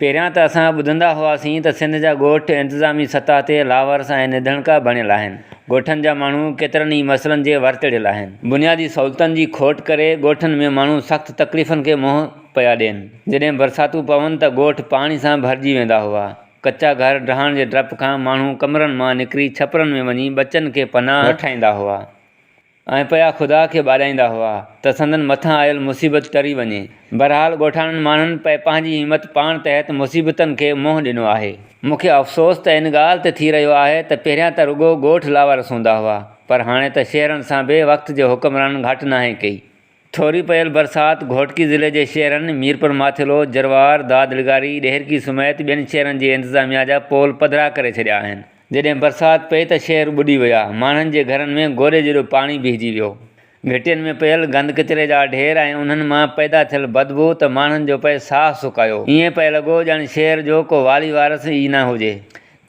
पहिरियां त असां ॿुधंदा हुआसीं त सिंध जा ॻोठ इंतिज़ामी सतह ते लावारस ऐं निधणका बणियल आहिनि। ॻोठनि जा माण्हू केतिरनि ई मसइलनि जे वरतड़ियल आहिनि। बुनियादी सहूलियतुनि जी खोट करे ॻोठनि में माण्हू सख़्तु तकलीफ़ुनि खे मुंहुं पिया ॾियनि। जॾहिं बरसातूं पवनि त ॻोठ पाणी सां भरिजी वेंदा हुआ। कचा घर ढहण जे डप खां माण्हू कमरनि मां निकिरी छपरनि में वञी बचनि खे पनाह वठाईंदा हुआ ऐं पिया ख़ुदा खे ॿाॾाईंदा हुआ त संदन मथां आयल मुसीबत टरी वञे। बहरहाल ॻोठाणनि माण्हुनि पंहिंजी हिमत पाण तहत मुसीबतनि खे मुंहुं ॾिनो आहे। मूंखे अफ़सोस त इन ॻाल्हि ते थी रहियो आहे त पहिरियां त रुॻो ॻोठ लावारस हूंदा हुआ, पर हाणे त शहरनि सां बि वक़्त जे हुक्मरान घटि नाहे कई। थोरी पयल बरसाति घोटकी ज़िले जे शहरनि मीरपुर माथिलो, जरवार, दादलिगारी, ॾेहरकी समेत ॿियनि शहरनि जी इंतिज़ामिया जा पोल पधिरा करे छॾिया आहिनि। जॾहिं बरसाति पई त शहर ॿुॾी विया। माण्हुनि जे घरनि में गोॾे जेॾो पाणी बीहजी वियो। घिटियुनि में पियल गंद किचिरे जा ढेर ऐं उन्हनि मां पैदा थियल बदबू त माण्हुनि जो पए साह सुकायो। ईअं पिए लॻो ॼण शहर जो को वाली वारस ई न हुजे।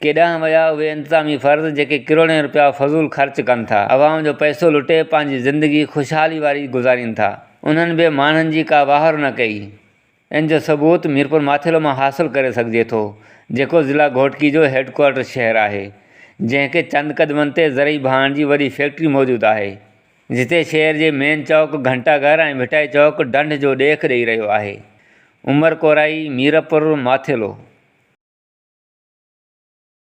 केॾांहुं विया उहे इंतिज़ामी फ़र्ज़ जेके किरोड़ें रुपया फज़ूल ख़र्च कनि था, अवाम जो पैसो लुटे पंहिंजी ज़िंदगी ख़ुशहाली वारी गुज़ारीनि था। उन्हनि बि माण्हुनि जी का वाहर न कई। इन जो सबूत मीरपुर माथिलो मां हासिलु करे सघिजे थो, जेको ज़िला घोटकी जो हेडक्वार्टर शहर आहे, जंहिंखे चंद क़दमनि ते ज़रई बहाइण जी वॾी फैक्ट्री मौजूदु आहे, जिते शहर जे मेन चौक, घंटाघर ऐं मिठाई चौक ढंढ जो ॾेख ॾेई रहियो आहे। उमर कोराई, मीरपुर माथिलो।